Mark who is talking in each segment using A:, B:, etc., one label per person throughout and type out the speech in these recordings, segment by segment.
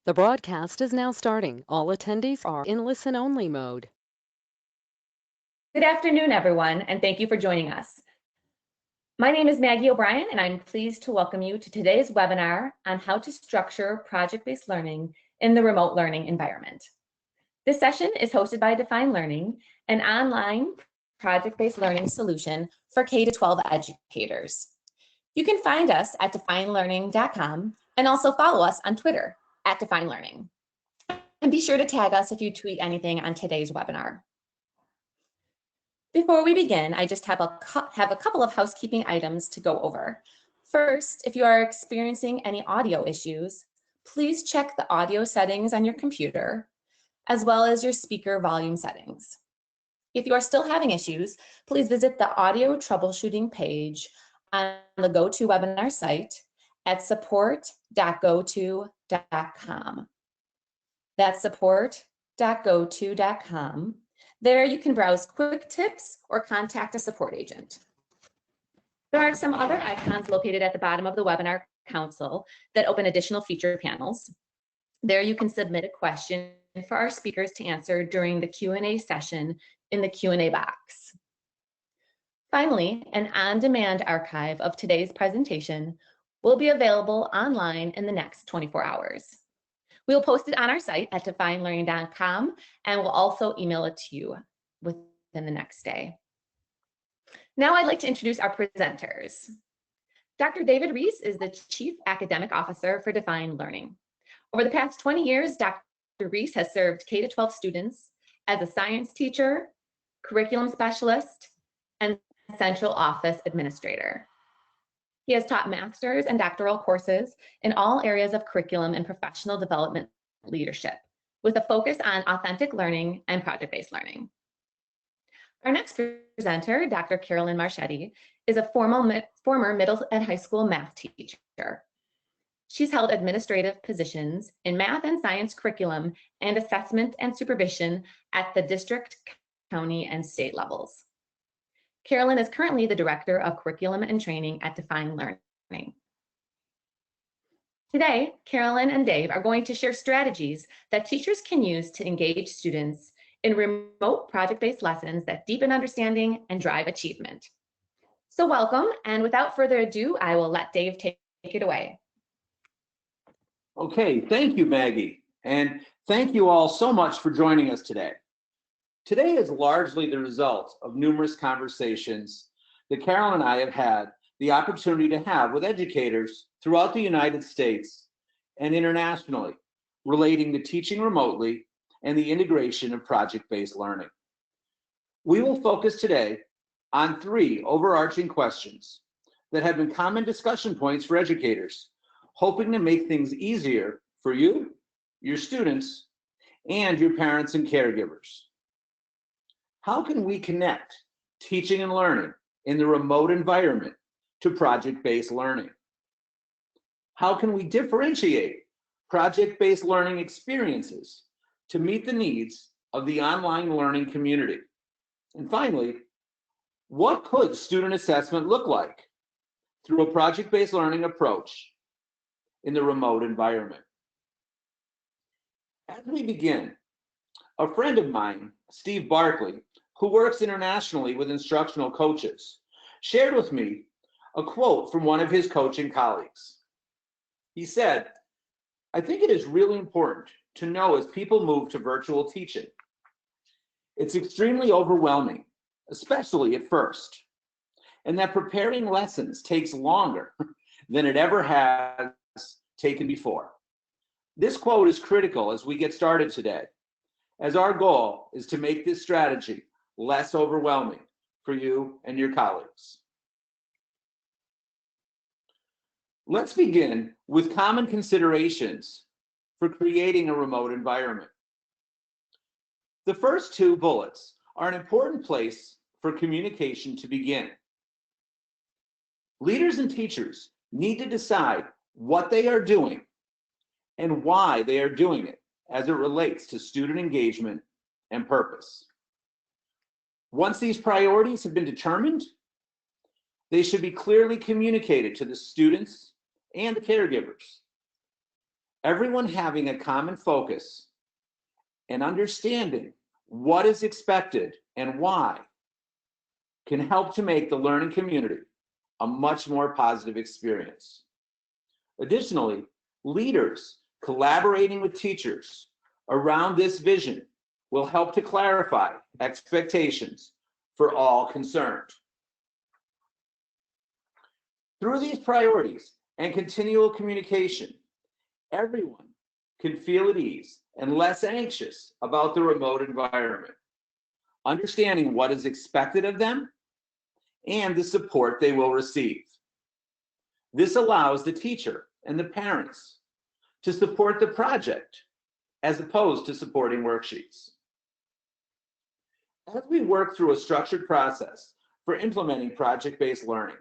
A: The broadcast is now starting. All attendees are in listen-only mode.
B: Good afternoon, everyone, and thank you for joining us. My name is Maggie O'Brien, and I'm pleased to welcome you to today's webinar on how to structure project-based learning in the remote learning environment. This session is hosted by Define Learning, an online project-based learning solution for K-12 educators. You can find us at definelearning.com and also follow us on Twitter at Define Learning. And be sure to tag us if you tweet anything on today's webinar. Before we begin, I just have a couple of housekeeping items to go over. First, if you are experiencing any audio issues, please check the audio settings on your computer, as well as your speaker volume settings. If you are still having issues, please visit the audio troubleshooting page on the GoToWebinar site at support.goto.com. That's support.goto.com. There you can browse quick tips or contact a support agent. There are some other icons located at the bottom of the webinar console that open additional feature panels. There you can submit a question for our speakers to answer during the Q&A session in the Q&A box. Finally, an on-demand archive of today's presentation will be available online in the next 24 hours. We'll post it on our site at definelearning.com, and we'll also email it to you within the next day. Now I'd like to introduce our presenters. Dr. David Reese is the Chief Academic Officer for Define Learning. Over the past 20 years, Dr. Reese has served K-12 students as a science teacher, curriculum specialist, and central office administrator. He has taught master's and doctoral courses in all areas of curriculum and professional development leadership, with a focus on authentic learning and project-based learning. Our next presenter, Dr. Carolyn Marchetti, is a former middle and high school math teacher. She's held administrative positions in math and science curriculum and assessment and supervision at the district, county, and state levels. Carolyn is currently the Director of Curriculum and Training at Define Learning. Today, Carolyn and Dave are going to share strategies that teachers can use to engage students in remote project-based lessons that deepen understanding and drive achievement. So welcome, and without further ado, I will let Dave take it away.
C: Okay, thank you, Maggie, and thank you all so much for joining us today. Today is largely the result of numerous conversations that Carol and I have had the opportunity to have with educators throughout the United States and internationally relating to teaching remotely and the integration of project-based learning. We will focus today on 3 overarching questions that have been common discussion points for educators, hoping to make things easier for you, your students, and your parents and caregivers. How can we connect teaching and learning in the remote environment to project-based learning? How can we differentiate project-based learning experiences to meet the needs of the online learning community? And finally, what could student assessment look like through a project-based learning approach in the remote environment? As we begin, a friend of mine, Steve Barkley, who works internationally with instructional coaches, shared with me a quote from one of his coaching colleagues. He said, "I think it is really important to know as people move to virtual teaching, it's extremely overwhelming, especially at first, and that preparing lessons takes longer than it ever has taken before." This quote is critical as we get started today, as our goal is to make this strategy less overwhelming for you and your colleagues. Let's begin with common considerations for creating a remote environment. The first 2 bullets are an important place for communication to begin. Leaders and teachers need to decide what they are doing and why they are doing it as it relates to student engagement and purpose. Once these priorities have been determined, they should be clearly communicated to the students and the caregivers. Everyone having a common focus and understanding what is expected and why can help to make the learning community a much more positive experience. Additionally, leaders collaborating with teachers around this vision will help to clarify expectations for all concerned. Through these priorities and continual communication, everyone can feel at ease and less anxious about the remote environment, understanding what is expected of them and the support they will receive. This allows the teacher and the parents to support the project as opposed to supporting worksheets. As we work through a structured process for implementing project-based learning,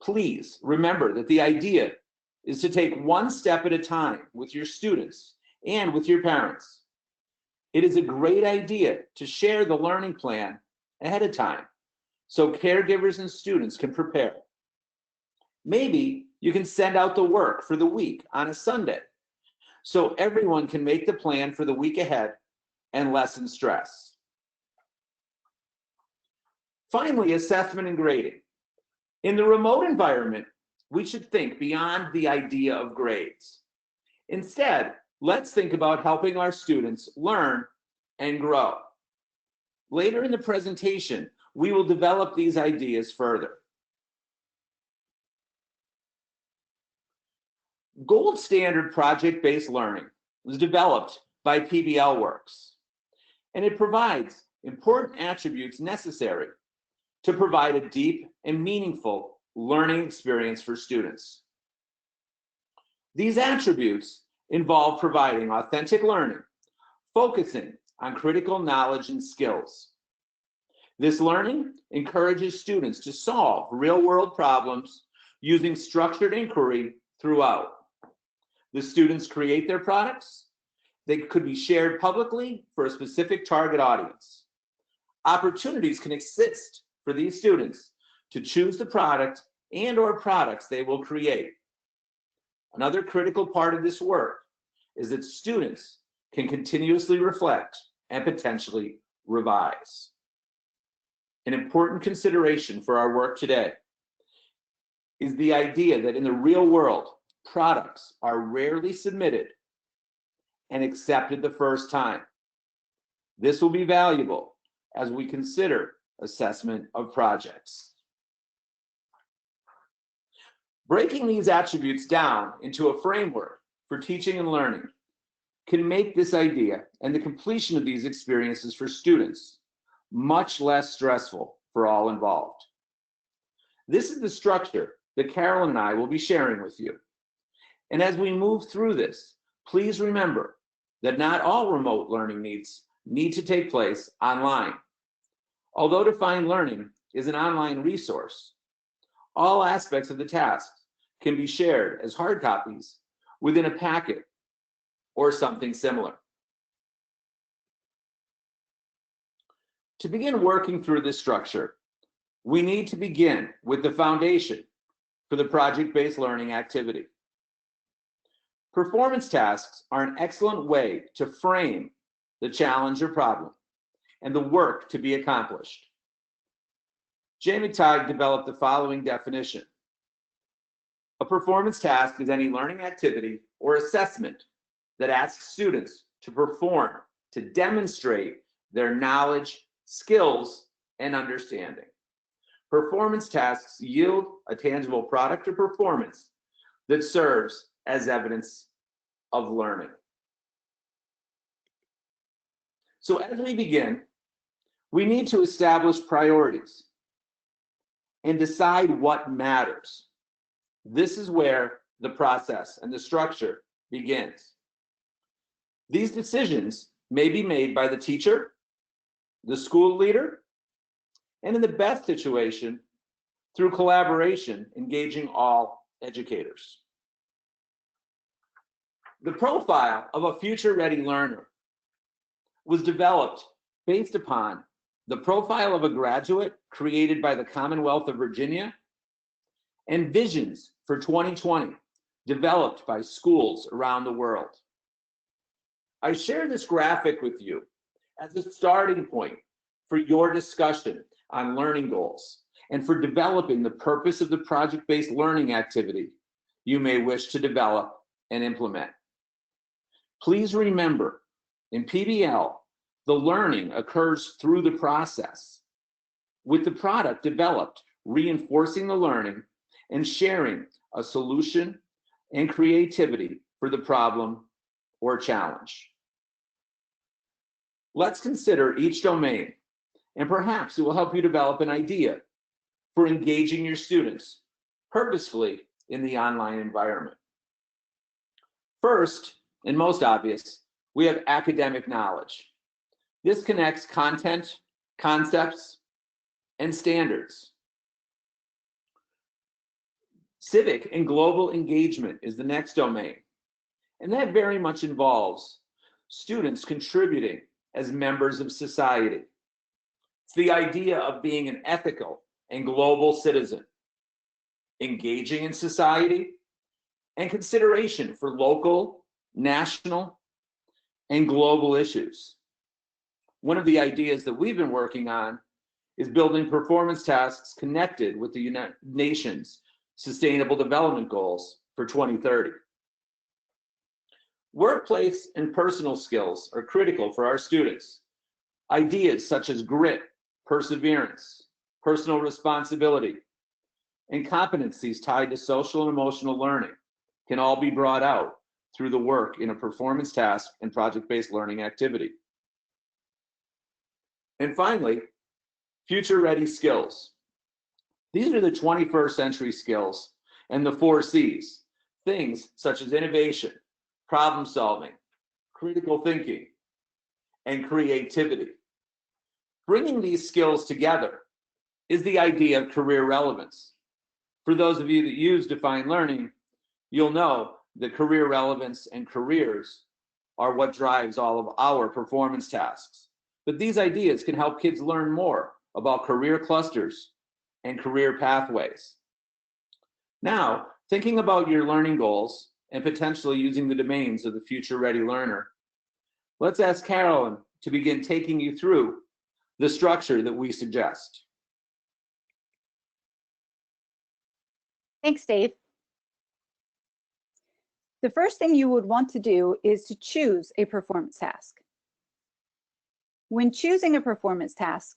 C: please remember that the idea is to take one step at a time with your students and with your parents. It is a great idea to share the learning plan ahead of time so caregivers and students can prepare. Maybe you can send out the work for the week on a Sunday so everyone can make the plan for the week ahead and lessen stress. Finally, assessment and grading. In the remote environment, we should think beyond the idea of grades. Instead, let's think about helping our students learn and grow. Later in the presentation, we will develop these ideas further. Gold standard project-based learning was developed by PBL Works, and it provides important attributes necessary to provide a deep and meaningful learning experience for students. These attributes involve providing authentic learning, focusing on critical knowledge and skills. This learning encourages students to solve real-world problems using structured inquiry throughout. The students create their products. They could be shared publicly for a specific target audience. Opportunities can exist for these students to choose the product and/or products they will create. Another critical part of this work is that students can continuously reflect and potentially revise. An important consideration for our work today is the idea that in the real world, products are rarely submitted and accepted the first time. This will be valuable as we consider assessment of projects. Breaking these attributes down into a framework for teaching and learning can make this idea and the completion of these experiences for students much less stressful for all involved. This is the structure that Carolyn and I will be sharing with you. And as we move through this, please remember that not all remote learning needs need to take place online. Although Defined Learning is an online resource, all aspects of the task can be shared as hard copies within a packet or something similar. To begin working through this structure, we need to begin with the foundation for the project-based learning activity. Performance tasks are an excellent way to frame the challenge or problem and the work to be accomplished. Jay McTighe developed the following definition. A performance task is any learning activity or assessment that asks students to perform to demonstrate their knowledge, skills, and understanding. Performance tasks yield a tangible product or performance that serves as evidence of learning. So as we begin, we need to establish priorities and decide what matters. This is where the process and the structure begins. These decisions may be made by the teacher, the school leader, and in the best situation, through collaboration, engaging all educators. The profile of a future-ready learner was developed based upon the profile of a graduate created by the Commonwealth of Virginia and visions for 2020 developed by schools around the world. I share this graphic with you as a starting point for your discussion on learning goals and for developing the purpose of the project-based learning activity you may wish to develop and implement. Please remember, in PBL, the learning occurs through the process, with the product developed reinforcing the learning and sharing a solution and creativity for the problem or challenge. Let's consider each domain, and perhaps it will help you develop an idea for engaging your students purposefully in the online environment. First, and most obvious, we have academic knowledge. This connects content, concepts, and standards. Civic and global engagement is the next domain, and that very much involves students contributing as members of society. It's the idea of being an ethical and global citizen, engaging in society, and consideration for local, national, and global issues. One of the ideas that we've been working on is building performance tasks connected with the United Nations Sustainable Development Goals for 2030. Workplace and personal skills are critical for our students. Ideas such as grit, perseverance, personal responsibility, and competencies tied to social and emotional learning can all be brought out through the work in a performance task and project-based learning activity. And finally, future-ready skills. These are the 21st century skills and the 4 C's, things such as innovation, problem solving, critical thinking, and creativity. Bringing these skills together is the idea of career relevance. For those of you that use defined learning, you'll know that career relevance and careers are what drives all of our performance tasks. But these ideas can help kids learn more about career clusters and career pathways. Now, thinking about your learning goals and potentially using the domains of the future-ready learner, let's ask Carolyn to begin taking you through the structure that we suggest.
D: Thanks, Dave. The first thing you would want to do is to choose a performance task. When choosing a performance task,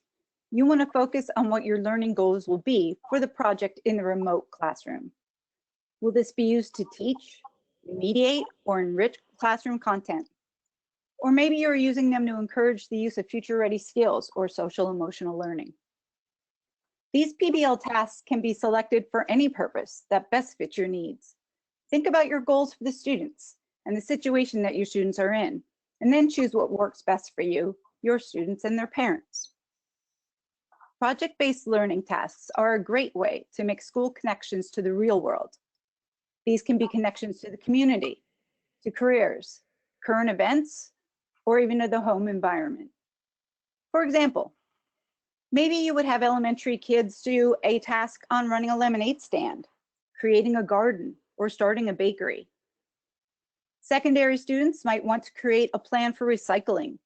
D: you want to focus on what your learning goals will be for the project in the remote classroom. Will this be used to teach, remediate, or enrich classroom content? Or maybe you're using them to encourage the use of future-ready skills or social-emotional learning. These PBL tasks can be selected for any purpose that best fits your needs. Think about your goals for the students and the situation that your students are in, and then choose what works best for you, your students, and their parents. Project-based learning tasks are a great way to make school connections to the real world. These can be connections to the community, to careers, current events, or even to the home environment. For example, maybe you would have elementary kids do a task on running a lemonade stand, creating a garden, or starting a bakery. Secondary students might want to create a plan for recycling,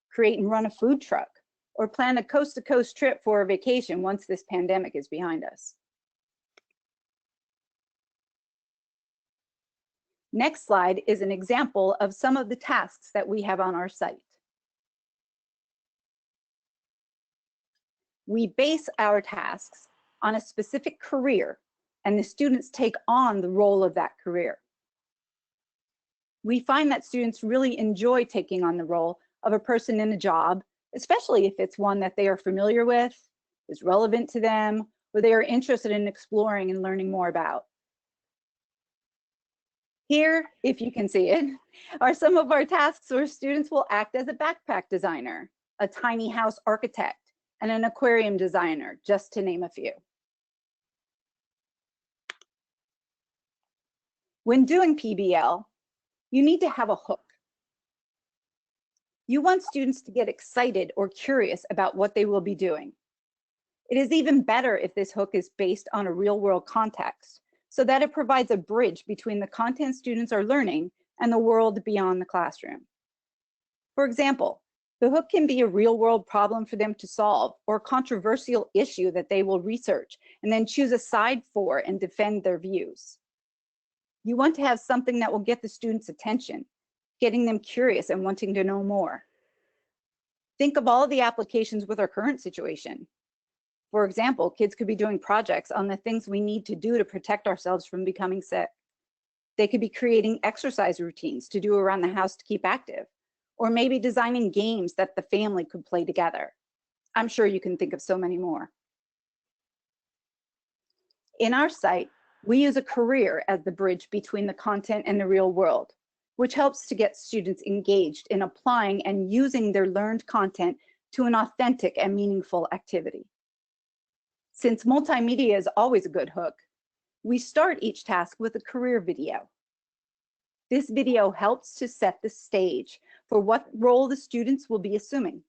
D: create and run a food truck, or plan a coast-to-coast trip for a vacation once this pandemic is behind us. Next slide is an example of some of the tasks that we have on our site. We base our tasks on a specific career, and the students take on the role of that career. We find that students really enjoy taking on the role of a person in a job, especially if it's one that they are familiar with, is relevant to them, or they are interested in exploring and learning more about. Here, if you can see it, are some of our tasks where students will act as a backpack designer, a tiny house architect, and an aquarium designer, just to name a few. When doing PBL, you need to have a hook. You want students to get excited or curious about what they will be doing. It is even better if this hook is based on a real-world context, so that it provides a bridge between the content students are learning and the world beyond the classroom. For example, the hook can be a real-world problem for them to solve or a controversial issue that they will research and then choose a side for and defend their views. You want to have something that will get the students' attention, getting them curious and wanting to know more. Think of all of the applications with our current situation. For example, kids could be doing projects on the things we need to do to protect ourselves from becoming sick. They could be creating exercise routines to do around the house to keep active, or maybe designing games that the family could play together. I'm sure you can think of so many more. In our site, we use a career as the bridge between the content and the real world, which helps to get students engaged in applying and using their learned content to an authentic and meaningful activity. Since multimedia is always a good hook, we start each task with a career video. This video helps to set the stage for what role the students will be assuming.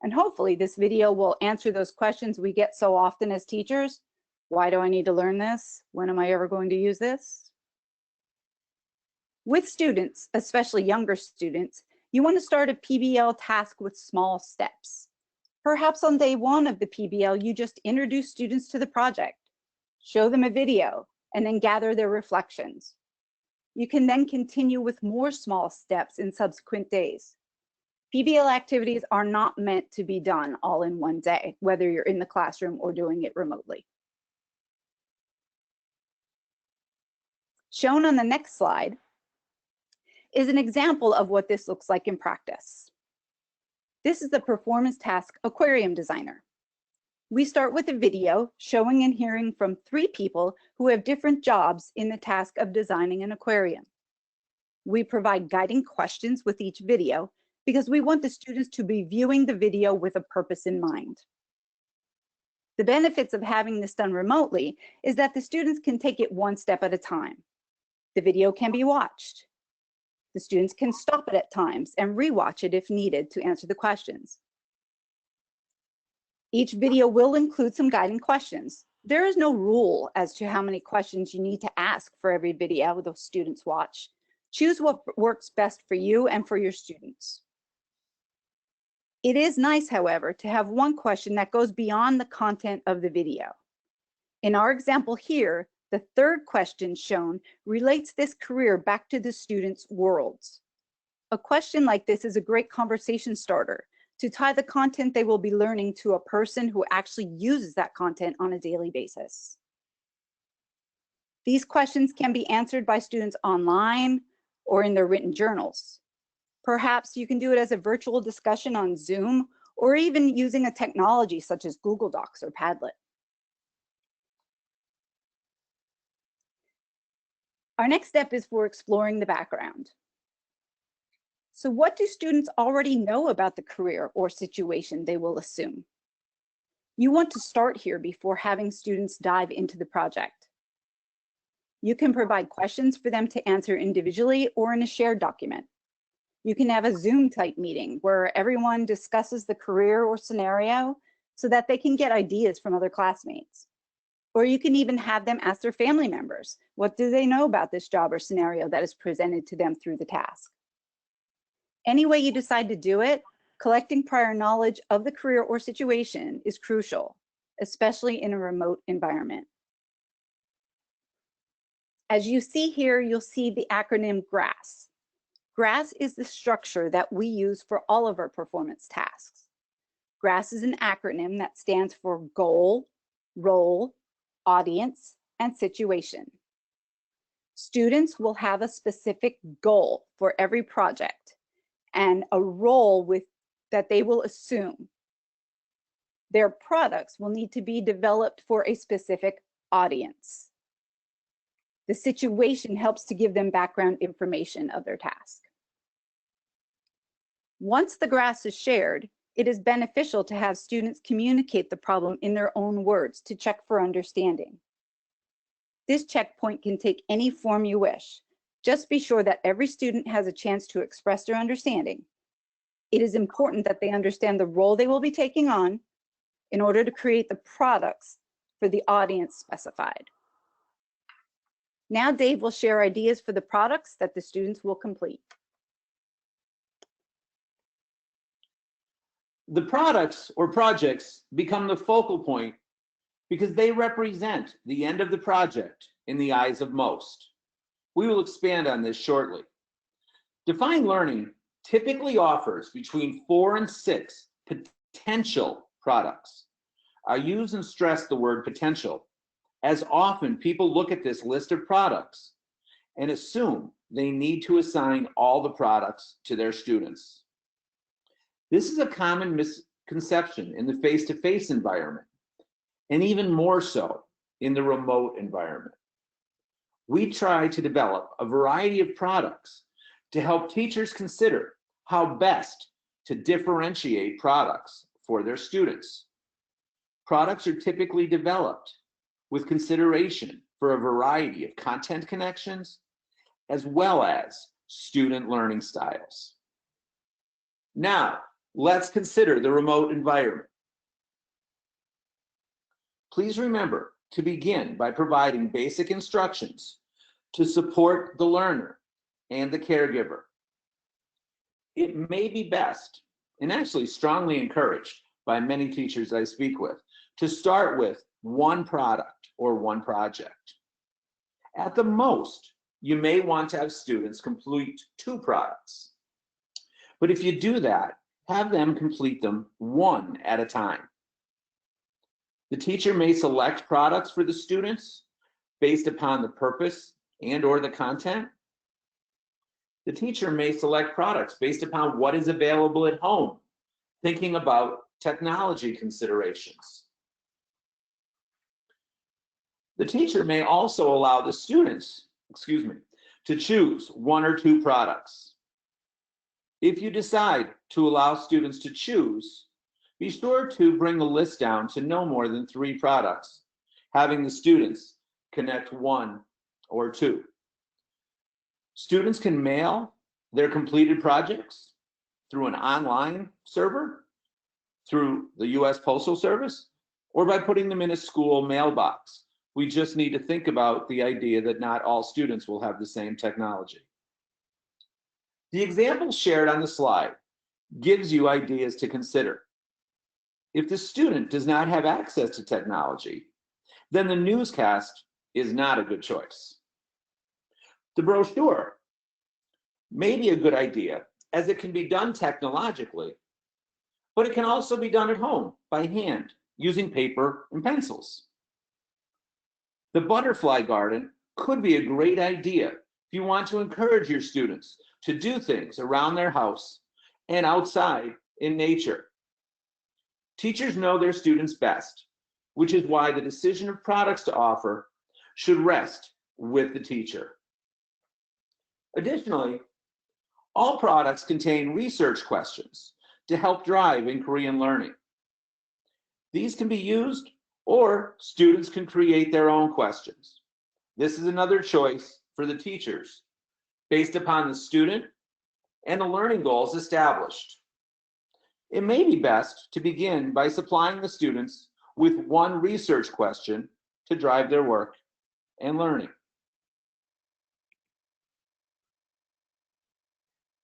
D: And hopefully this video will answer those questions we get so often as teachers. Why do I need to learn this? When am I ever going to use this? With students, especially younger students, you want to start a PBL task with small steps. Perhaps on day one of the PBL, you just introduce students to the project, show them a video, and then gather their reflections. You can then continue with more small steps in subsequent days. PBL activities are not meant to be done all in one day, whether you're in the classroom or doing it remotely. Shown on the next slide is an example of what this looks like in practice. This is the performance task aquarium designer. We start with a video showing and hearing from 3 people who have different jobs in the task of designing an aquarium. We provide guiding questions with each video because we want the students to be viewing the video with a purpose in mind. The benefits of having this done remotely is that the students can take it one step at a time. The video can be watched. The students can stop it at times and rewatch it if needed to answer the questions. Each video will include some guiding questions. There is no rule as to how many questions you need to ask for every video the students watch. Choose what works best for you and for your students. It is nice, however, to have one question that goes beyond the content of the video. In our example here, the 3rd question shown relates this career back to the students' worlds. A question like this is a great conversation starter to tie the content they will be learning to a person who actually uses that content on a daily basis. These questions can be answered by students online or in their written journals. Perhaps you can do it as a virtual discussion on Zoom or even using a technology such as Google Docs or Padlet. Our next step is for exploring the background. So what do students already know about the career or situation they will assume? You want to start here before having students dive into the project. You can provide questions for them to answer individually or in a shared document. You can have a Zoom type meeting where everyone discusses the career or scenario so that they can get ideas from other classmates. Or you can even have them ask their family members, what do they know about this job or scenario that is presented to them through the task? Any way you decide to do it, collecting prior knowledge of the career or situation is crucial, especially in a remote environment. As you see here, you'll see the acronym GRASS. GRASS is the structure that we use for all of our performance tasks. GRASS is an acronym that stands for goal, role, audience, and situation. Students will have a specific goal for every project and a role that they will assume. Their products will need to be developed for a specific audience. The situation helps to give them background information of their task. Once the GRASS is shared, it is beneficial to have students communicate the problem in their own words to check for understanding. This checkpoint can take any form you wish. Just be sure that every student has a chance to express their understanding. It is important that they understand the role they will be taking on in order to create the products for the audience specified. Now Dave will share ideas for the products that the students will complete.
C: The products or projects become the focal point because they represent the end of the project in the eyes of most. We will expand on this shortly. Defined learning typically offers between 4 and 6 potential products. I use and stress the word potential, as often people look at this list of products and assume they need to assign all the products to their students. This is a common misconception in the face-to-face environment, and even more so in the remote environment. We try to develop a variety of products to help teachers consider how best to differentiate products for their students. Products are typically developed with consideration for a variety of content connections, as well as student learning styles. Now, let's consider the remote environment. Please remember to begin by providing basic instructions to support the learner and the caregiver. It may be best, and actually strongly encouraged by many teachers I speak with, to start with one product or one project. At the most, you may want to have students complete 2 products. But if you do that, have them complete them one at a time. The teacher may select products for the students based upon the purpose and/or the content. The teacher may select products based upon what is available at home, thinking about technology considerations. The teacher may also allow the students, to choose 1 or 2 products. If you decide to allow students to choose, be sure to bring the list down to no more than 3 products, having the students connect 1 or 2. Students can mail their completed projects through an online server, through the US Postal Service, or by putting them in a school mailbox. We just need to think about the idea that not all students will have the same technology. The example shared on the slide gives you ideas to consider. If the student does not have access to technology, then the newscast is not a good choice. The brochure may be a good idea as it can be done technologically, but it can also be done at home by hand using paper and pencils. The butterfly garden could be a great idea if you want to encourage your students to do things around their house and outside in nature. Teachers know their students best, which is why the decision of products to offer should rest with the teacher. Additionally, all products contain research questions to help drive inquiry and learning. These can be used, or students can create their own questions. This is another choice for the teachers based upon the student and the learning goals established. It may be best to begin by supplying the students with 1 research question to drive their work and learning.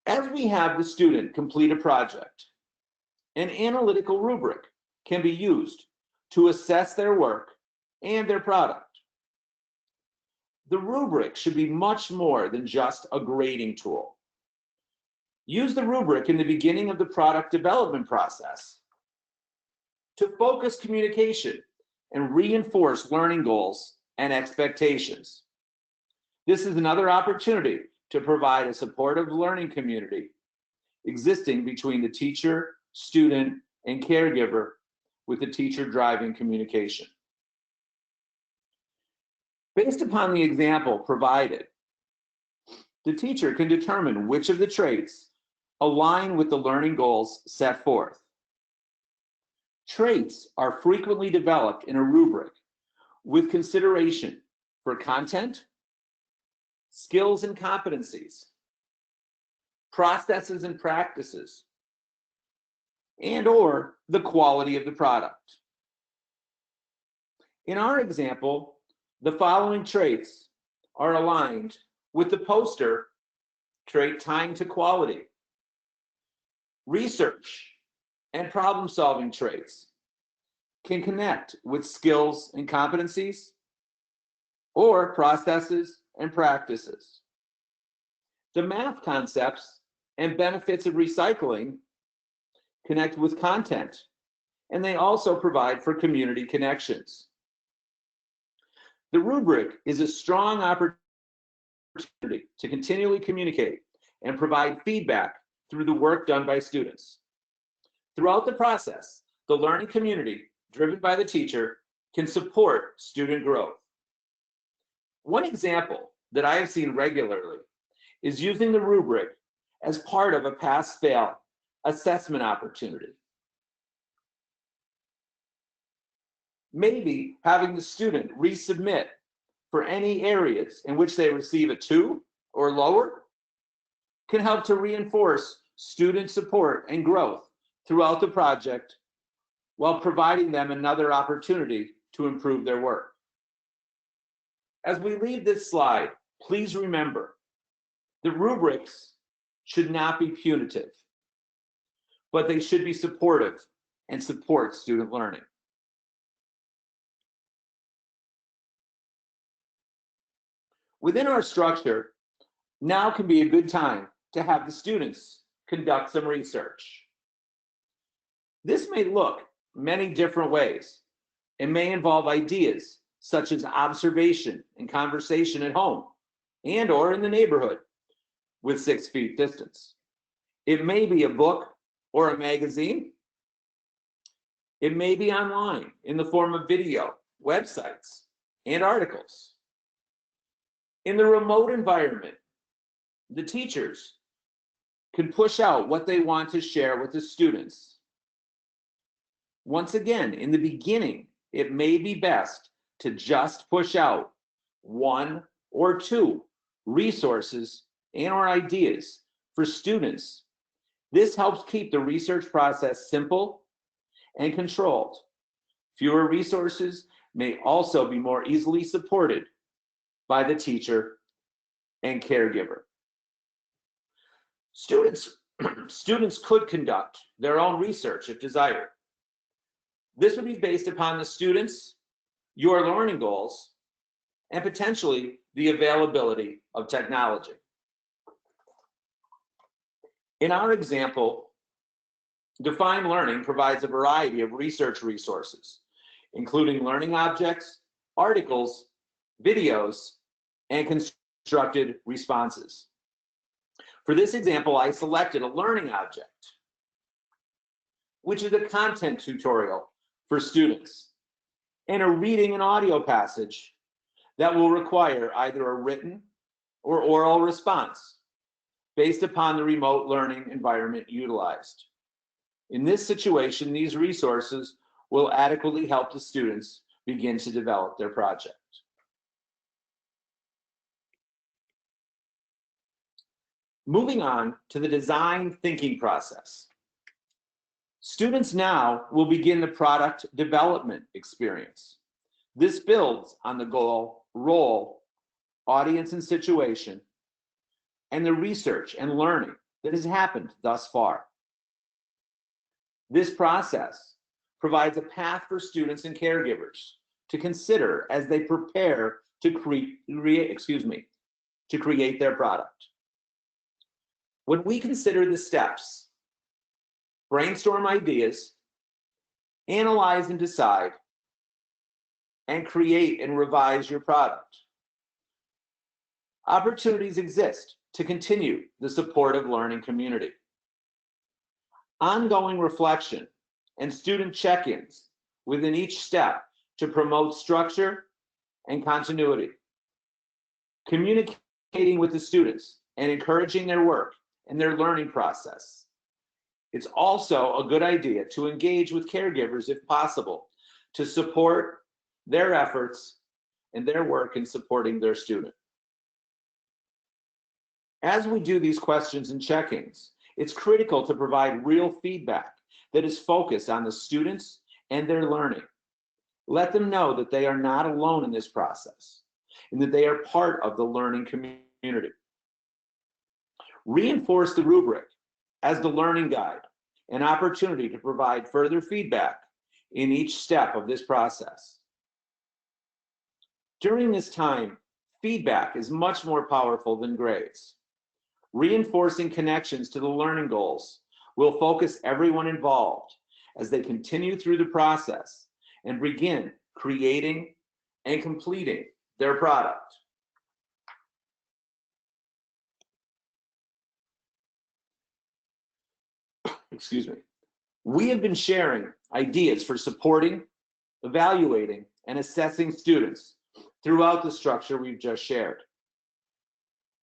C: As we have the student complete a project, an analytical rubric can be used to assess their work and their product. The rubric should be much more than just a grading tool. Use the rubric in the beginning of the product development process to focus communication and reinforce learning goals and expectations. This is another opportunity to provide a supportive learning community existing between the teacher, student, and caregiver, with the teacher driving communication. Based upon the example provided, the teacher can determine which of the traits align with the learning goals set forth. Traits are frequently developed in a rubric with consideration for content, skills and competencies, processes and practices, and/or the quality of the product. In our example, the following traits are aligned with the poster trait time to quality. Research and problem-solving traits can connect with skills and competencies or processes and practices. The math concepts and benefits of recycling connect with content, and they also provide for community connections. The rubric is a strong opportunity to continually communicate and provide feedback through the work done by students. Throughout the process, the learning community, driven by the teacher, can support student growth. One example that I have seen regularly is using the rubric as part of a pass-fail assessment opportunity. Maybe having the student resubmit for any areas in which they receive a 2 or lower can help to reinforce student support and growth throughout the project while providing them another opportunity to improve their work. As we leave this slide, please remember the rubrics should not be punitive, but they should be supportive and support student learning. Within our structure, now can be a good time to have the students conduct some research. This may look many different ways. It may involve ideas such as observation and conversation at home and or in the neighborhood with 6 feet distance. It may be a book or a magazine. It may be online in the form of video, websites, and articles. In the remote environment, the teachers can push out what they want to share with the students. Once again, in the beginning, it may be best to just push out 1 or 2 resources and or ideas for students. This helps keep the research process simple and controlled. Fewer resources may also be more easily supported by the teacher and caregiver. Students could conduct their own research if desired. This would be based upon the students, your learning goals, and potentially the availability of technology. In our example, Defined Learning provides a variety of research resources, including learning objects, articles, videos, and constructed responses. For this example, I selected a learning object, which is a content tutorial for students, and a reading and audio passage that will require either a written or oral response based upon the remote learning environment utilized. In this situation, these resources will adequately help the students begin to develop their project. Moving on to the design thinking process. Students now will begin the product development experience. This builds on the goal, role, audience and situation, and the research and learning that has happened thus far. This process provides a path for students and caregivers to consider as they prepare to create their product. When we consider the steps, brainstorm ideas, analyze and decide, and create and revise your product, opportunities exist to continue the supportive learning community. Ongoing reflection and student check-ins within each step to promote structure and continuity. Communicating with the students and encouraging their work and their learning process. It's also a good idea to engage with caregivers if possible to support their efforts and their work in supporting their student. As we do these questions and check-ins, it's critical to provide real feedback that is focused on the students and their learning. Let them know that they are not alone in this process and that they are part of the learning community. Reinforce the rubric as the learning guide, an opportunity to provide further feedback in each step of this process. During this time, feedback is much more powerful than grades. Reinforcing connections to the learning goals will focus everyone involved as they continue through the process and begin creating and completing their product. Excuse me. We have been sharing ideas for supporting, evaluating, and assessing students throughout the structure we've just shared.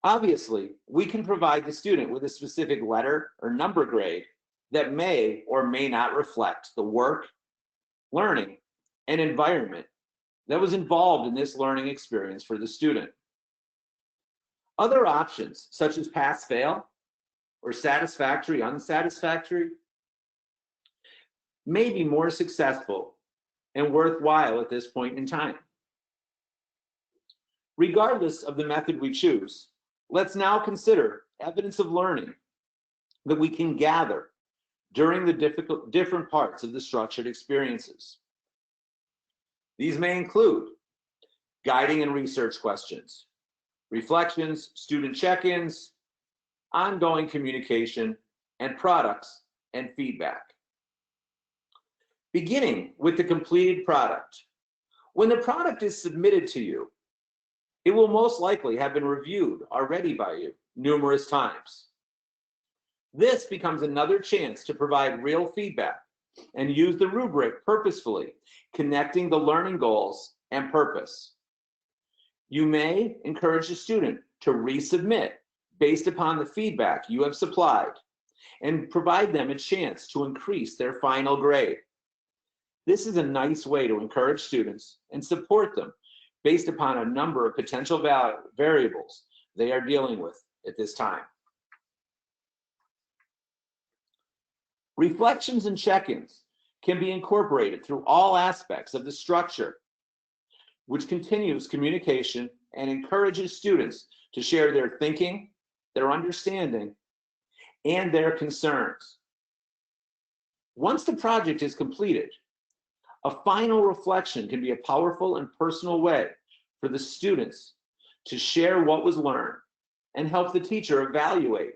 C: Obviously, we can provide the student with a specific letter or number grade that may or may not reflect the work, learning, and environment that was involved in this learning experience for the student. Other options, such as pass-fail or satisfactory, unsatisfactory, may be more successful and worthwhile at this point in time. Regardless of the method we choose, let's now consider evidence of learning that we can gather during the different parts of the structured experiences. These may include guiding and research questions, reflections, student check-ins, ongoing communication, and products and feedback. Beginning with the completed product. When the product is submitted to you, it will most likely have been reviewed already by you numerous times. This becomes another chance to provide real feedback and use the rubric purposefully, connecting the learning goals and purpose. You may encourage the student to resubmit based upon the feedback you have supplied and provide them a chance to increase their final grade. This is a nice way to encourage students and support them based upon a number of potential variables they are dealing with at this time. Reflections and check-ins can be incorporated through all aspects of the structure, which continues communication and encourages students to share their thinking, their understanding, and their concerns. Once the project is completed, a final reflection can be a powerful and personal way for the students to share what was learned and help the teacher evaluate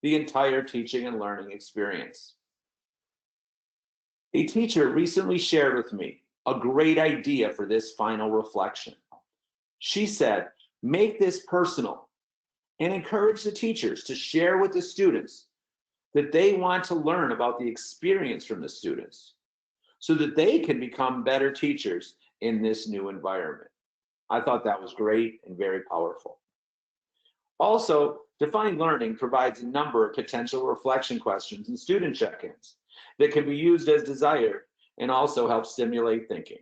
C: the entire teaching and learning experience. A teacher recently shared with me a great idea for this final reflection. She said, make this personal and encourage the teachers to share with the students that they want to learn about the experience from the students so that they can become better teachers in this new environment. I thought that was great and very powerful. Also, Defined Learning provides a number of potential reflection questions and student check-ins that can be used as desired and also help stimulate thinking.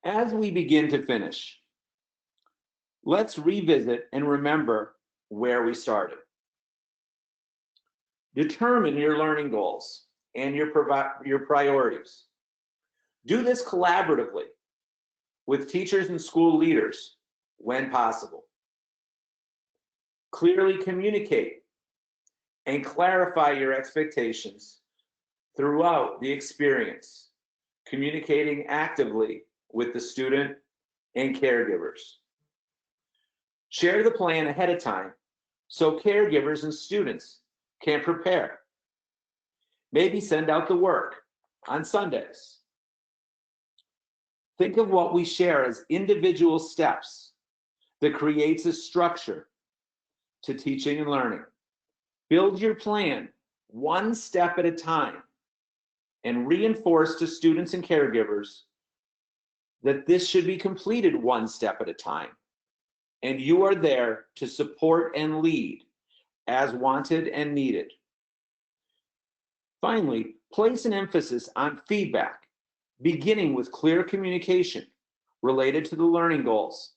C: As we begin to finish, let's revisit and remember where we started. Determine your learning goals and your priorities. Do this collaboratively with teachers and school leaders when possible. Clearly communicate and clarify your expectations throughout the experience, communicating actively with the student and caregivers. Share the plan ahead of time so caregivers and students can prepare. Maybe send out the work on Sundays. Think of what we share as individual steps that creates a structure to teaching and learning. Build your plan one step at a time and reinforce to students and caregivers that this should be completed one step at a time. And you are there to support and lead as wanted and needed. Finally, place an emphasis on feedback, beginning with clear communication related to the learning goals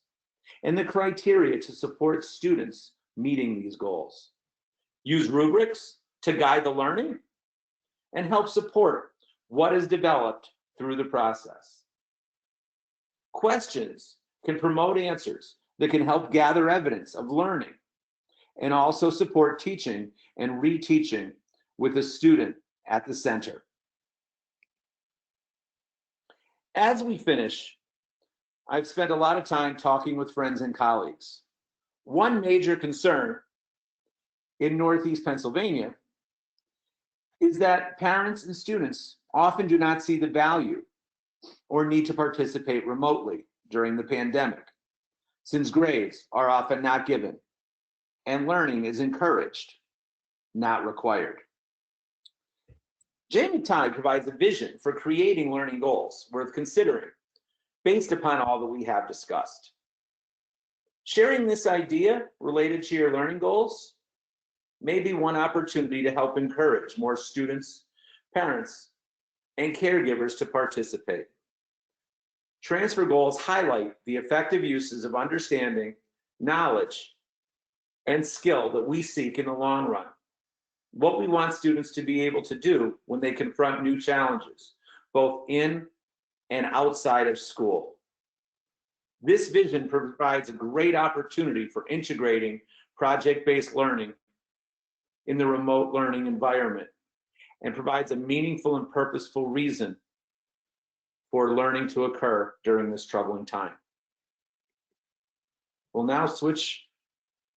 C: and the criteria to support students meeting these goals. Use rubrics to guide the learning and help support what is developed through the process. Questions can promote answers that can help gather evidence of learning and also support teaching and reteaching with the student at the center. As we finish, I've spent a lot of time talking with friends and colleagues. One major concern in Northeast Pennsylvania is that parents and students often do not see the value or need to participate remotely during the pandemic, since grades are often not given and learning is encouraged, not required. Jamie Tye provides a vision for creating learning goals worth considering based upon all that we have discussed. Sharing this idea related to your learning goals may be one opportunity to help encourage more students, parents, and caregivers to participate. Transfer goals highlight the effective uses of understanding, knowledge, and skill that we seek in the long run. What we want students to be able to do when they confront new challenges, both in and outside of school. This vision provides a great opportunity for integrating project-based learning in the remote learning environment and provides a meaningful and purposeful reason for learning to occur during this troubling time. We'll now switch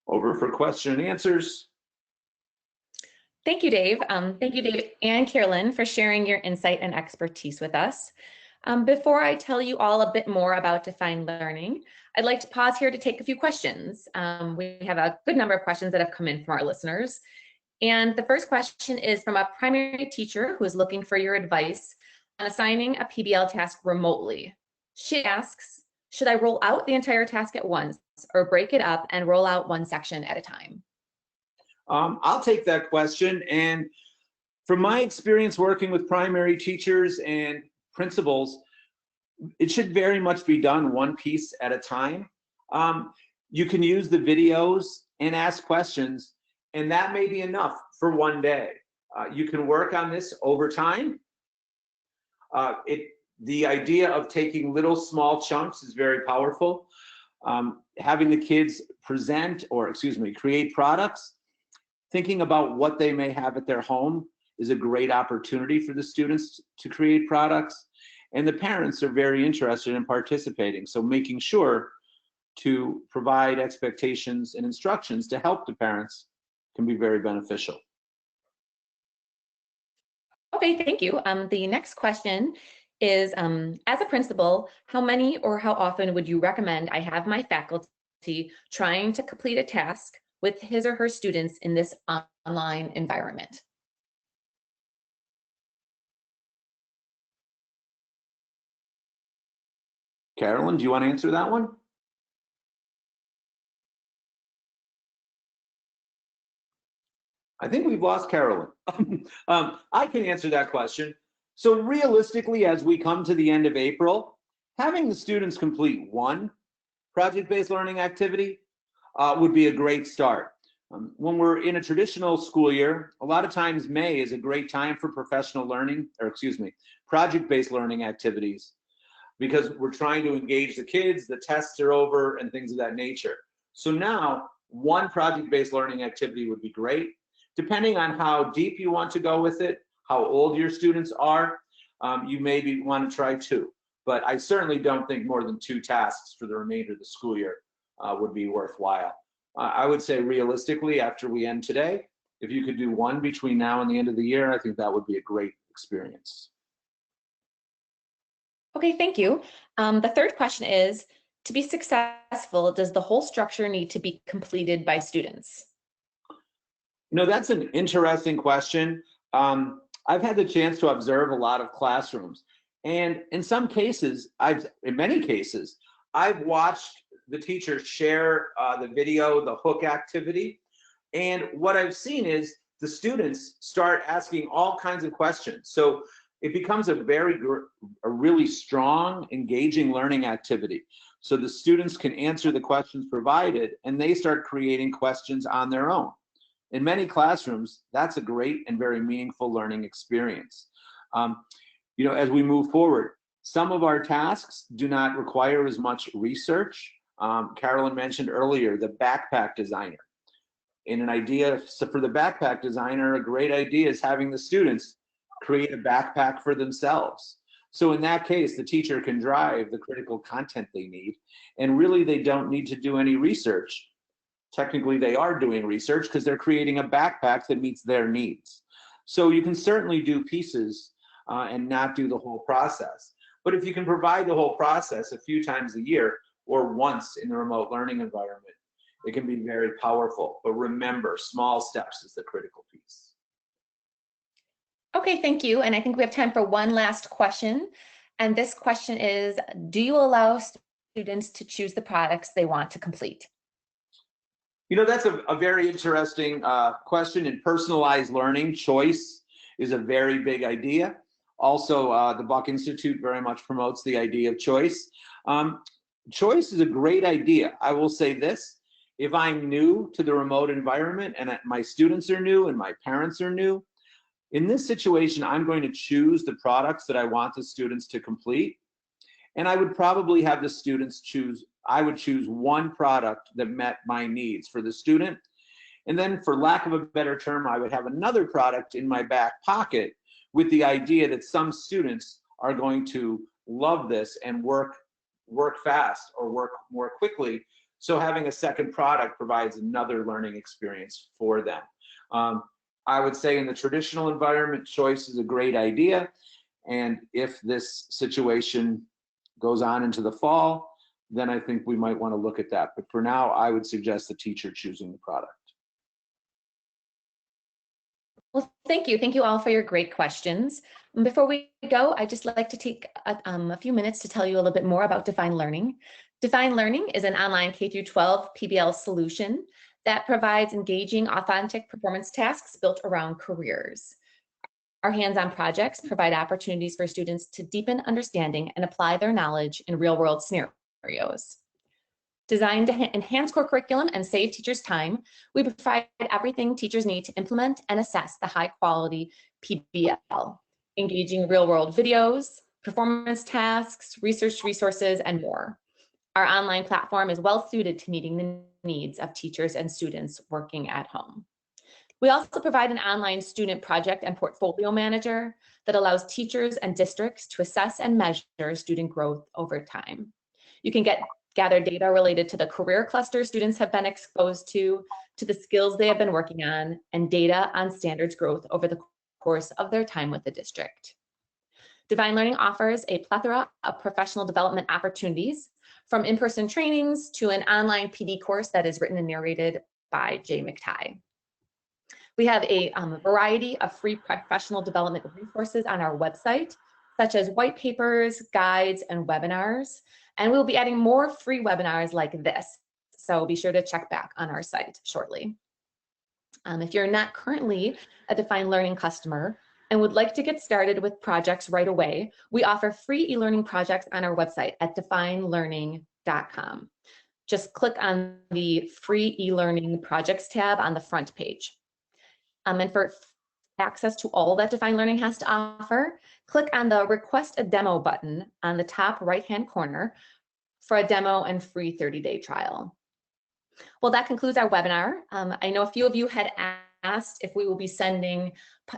C: over for question and answers.
B: Thank you, Dave. Thank you, Dave and Carolyn, for sharing your insight and expertise with us. Before I tell you all a bit more about defined learning, I'd like to pause here to take a few questions. We have a good number of questions that have come in from our listeners. And the first question is from a primary teacher who is looking for your advice on assigning a PBL task remotely. She asks, should I roll out the entire task at once or break it up and roll out one section at a time?
C: I'll take that question. And from my experience working with primary teachers and principals, it should very much be done one piece at a time. You can use the videos and ask questions, and that may be enough for one day. You can work on this over time. The idea of taking little small chunks is very powerful. Having the kids create products, thinking about what they may have at their home is a great opportunity for the students to create products. And the parents are very interested in participating. So making sure to provide expectations and instructions to help the parents can be very beneficial.
B: Okay, thank you. The next question is, as a principal, how many or how often would you recommend I have my faculty trying to complete a task with his or her students in this online environment?
C: Carolyn, do you want to answer that one? I think we've lost Carolyn. I can answer that question. So realistically, as we come to the end of April, having the students complete one project-based learning activity would be a great start. When we're in a traditional school year, a lot of times May is a great time for project-based learning activities, because we're trying to engage the kids, the tests are over, and things of that nature. So now, one project-based learning activity would be great. Depending on how deep you want to go with it, how old your students are, you maybe want to try two. But I certainly don't think more than 2 tasks for the remainder of the school year would be worthwhile. I would say realistically, after we end today, if you could do one between now and the end of the year, I think that would be a great experience.
B: Okay, thank you. The third question is, to be successful, does the whole structure need to be completed by students?
C: No, that's an interesting question. I've had the chance to observe a lot of classrooms, and in many cases, I've watched the teachers share the video, the hook activity, and what I've seen is the students start asking all kinds of questions. So it becomes a really strong, engaging learning activity. So the students can answer the questions provided, and they start creating questions on their own. In many classrooms, that's a great and very meaningful learning experience. As we move forward, Some of our tasks do not require as much research. Carolyn mentioned earlier the backpack designer. In an idea, so for the backpack designer, a great idea is having the students create a backpack for themselves. So in that case, the teacher can drive the critical content they need, and really they don't need to do any research. Technically, they are doing research because they're creating a backpack that meets their needs. So you can certainly do pieces and not do the whole process. But if you can provide the whole process a few times a year or once in the remote learning environment, it can be very powerful. But remember, small steps is the critical piece.
B: Okay, thank you. And I think we have time for one last question. And this question is, do you allow students to choose the products they want to complete?
C: You know, that's a very interesting question. In personalized learning, choice is a very big idea. Also, the Buck Institute very much promotes the idea of choice. Choice is a great idea. I will say this, if I'm new to the remote environment and my students are new and my parents are new, in this situation, I'm going to choose the products that I want the students to complete. And I would probably have the students choose, I would choose one product that met my needs for the student. And then for lack of a better term, I would have another product in my back pocket with the idea that some students are going to love this and work fast or work more quickly. So having a second product provides another learning experience for them. I would say in the traditional environment, choice is a great idea. And if this situation goes on into the fall, then I think we might want to look at that. But for now, I would suggest the teacher choosing the product.
B: Well, thank you. Thank you all for your great questions. Before we go, I'd just like to take a few minutes to tell you a little bit more about Define Learning. Define Learning is an online K-12 PBL solution that provides engaging, authentic performance tasks built around careers. Our hands-on projects provide opportunities for students to deepen understanding and apply their knowledge in real-world scenarios. Designed to enhance core curriculum and save teachers time, we provide everything teachers need to implement and assess the high-quality PBL, engaging real-world videos, performance tasks, research resources, and more. Our online platform is well suited to meeting the needs of teachers and students working at home. We also provide an online student project and portfolio manager that allows teachers and districts to assess and measure student growth over time. You can gather data related to the career cluster students have been exposed to the skills they have been working on, and data on standards growth over the course of their time with the district. Divine Learning offers a plethora of professional development opportunities, from in-person trainings to an online PD course that is written and narrated by Jay McTighe. We have a variety of free professional development resources on our website, such as white papers, guides, and webinars. And we'll be adding more free webinars like this. So be sure to check back on our site shortly. If you're not currently a Define Learning customer and would like to get started with projects right away, we offer free e-learning projects on our website at definelearning.com. Just click on the free e-learning projects tab on the front page. And for access to all that Define Learning has to offer, click on the Request a Demo button on the top right-hand corner for a demo and free 30-day trial. Well, that concludes our webinar. I know a few of you had asked if we will be sending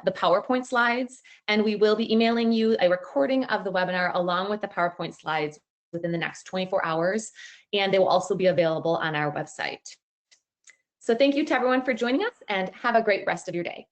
B: the PowerPoint slides, and we will be emailing you a recording of the webinar along with the PowerPoint slides within the next 24 hours, and they will also be available on our website. So thank you to everyone for joining us, and have a great rest of your day.